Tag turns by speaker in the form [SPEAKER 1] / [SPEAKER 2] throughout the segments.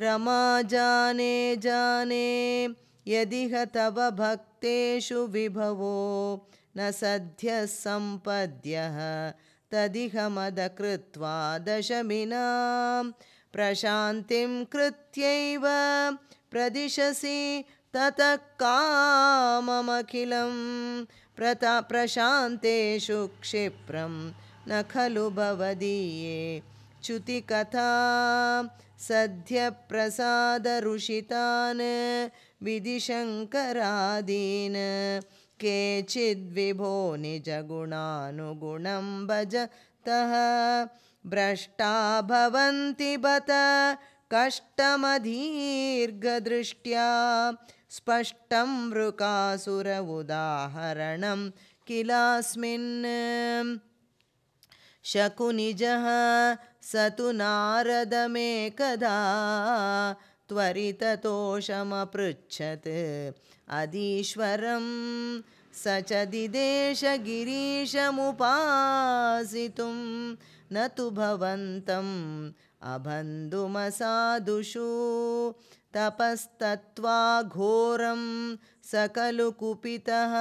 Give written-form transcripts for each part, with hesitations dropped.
[SPEAKER 1] रमा जाने जाने यदिह तव भक्तेषु विभवो न सद्यः सम्पद्यः तदिह मदकृत्वा दशमिनां प्रशान्तिं कृत्यैव प्रदिशसि ततः काममखिलं प्रशान्तेषु क्षिप्रं न खलु भवदीये च्युतिकथा सद्यप्रसादरुषितान् विधिशङ्करादीन् केचिद्विभो निजगुणानुगुणं भजतः भ्रष्टा भवन्ति बत कष्टमदीर्घदृष्ट्या स्पष्टं वृकासुर उदाहरणं किलास्मिन् शकुनिजः स तु नारदमेकदा त्वरिततोषमपृच्छत् अधीश्वरं स च दिदेश गिरीशमुपासितुं न तु भवन्तम् अबन्धुमसाधुषु तपस्तत्त्वा घोरं स खलु कुपितः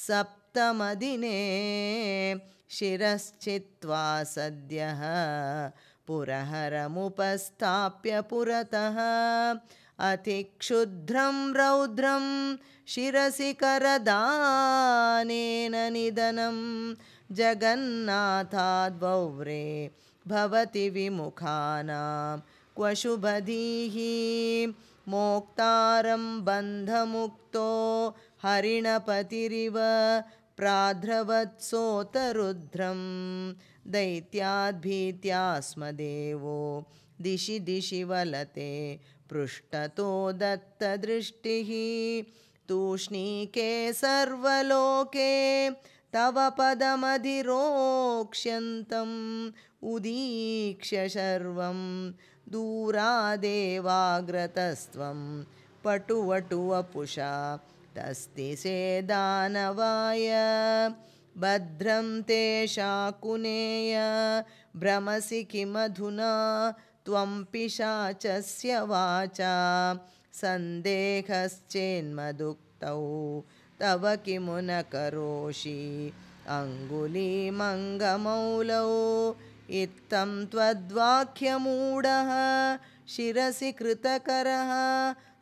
[SPEAKER 1] सप्तमदिने शिरश्चित्वा सद्यः पुरहरमुपस्थाप्य पुरतः अतिक्षुद्रं रौद्रं शिरसि करदानेन निधनं जगन्नाथाद्वौरे भवति विमुखानां क्व शुभधीः मोक्तारं बन्धमुक्तो हरिणपतिरिव प्राद्रवत्सोतरुद्रं दैत्याद्भीत्यास्मदेवो दिशि दिशि वलते पृष्ठतो दत्तदृष्टिः तूष्णीके सर्वलोके तव पदमधिरोक्ष्यन्तम् उदीक्ष्य शर्वं दूरादेवाग्रतस्त्वं पटुवटुवपुषा तस्ति सेदानवाय भद्रं ते शाकुनेय भ्रमसि किमधुना त्वं पिशाचस्य वाचा सन्देहश्चेन्मदुक्तौ तव किमु न करोषि अङ्गुलीमङ्गमौलौ इत्थं त्वद्वाक्यमूढः शिरसि कृतकरः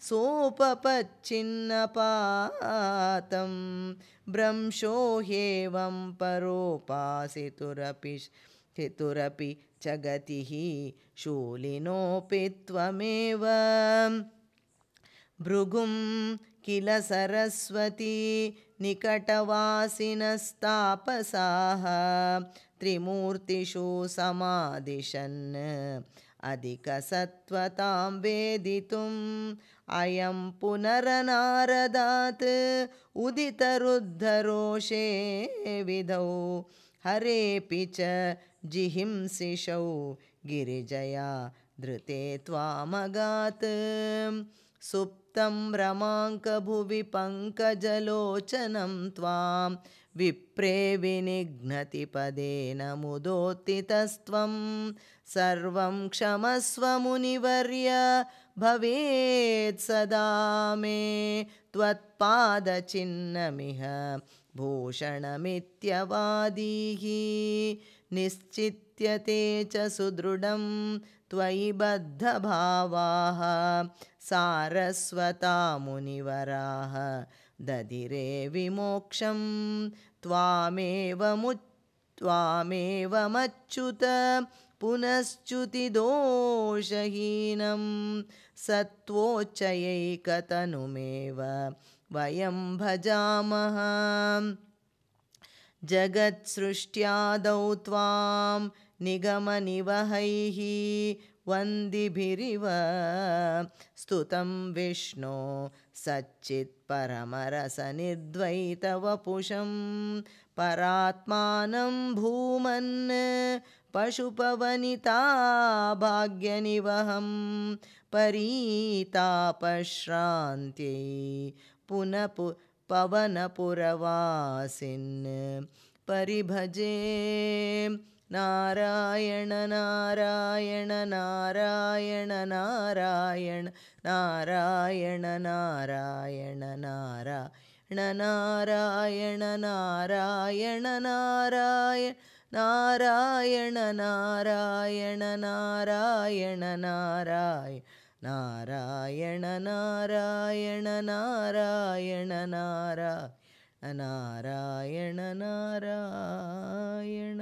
[SPEAKER 1] सोपपच्छिन्नपातं भ्रंशो ह्येवं परोपासितुरपि च गतिः शूलिनोऽपि त्वमेव भृगुं किल सरस्वती निकटवासिनस्तापसाः त्रिमूर्तिषु समादिशन् अधिकसत्त्वतां वेदितुम् अयं पुनरनारदात् उदितरुद्धरोषे विधौ हरेऽपि च जिहिंसिषौ गिरिजया धृते त्वामगात् सुप्तं रमाङ्कभुवि पङ्कजलोचनं त्वां विप्रे विनिघ्नति पदेन मुदोत्थितस्त्वं सर्वं क्षमस्व मुनिवर्य भवेत् सदा मे त्वत्पादचिह्नमिह भूषणमित्यवादीः निश्चित्यते च सुदृढं त्वयि बद्धभावाः सारस्वता मुनिवराः दधिरे विमोक्षं त्वामेवमच्युत पुनश्च्युतिदोषहीनं सत्त्वोच्चयैकतनुमेव वयं भजामः जगत्सृष्ट्यादौ त्वां निगमनिवहैः वन्दिभिरिव स्तुतं विष्णो सच्चित्परमरसनिर्द्वैतवपुषं परात्मानं भूमन् पशुपवनिता भाग्यनिवहं परीतापश्रान्त्यै पुनः पवनपुरवासिन् परिभजे ನಾರಾಯಣ ನಾರಾಯಣ ನಾರಾಯಣ ನಾರಾಯಣ ನಾರಾಯಣ ನಾರಾಯಣ ನಾರಾಯಣ ನಾರಾಯಣ ನಾರಾಯಣ ನಾರಾಯಣ ನಾರಾಯಣ ನಾರಾಯಣ ನಾರಾಯಣ ನಾರಾಯಣ ನಾರಾಯಣ ನಾರಾಯಣ ನಾರಾಯಣ ನಾರಾಯಣ ನಾರಾಯಣ ನಾರಾಯಣ.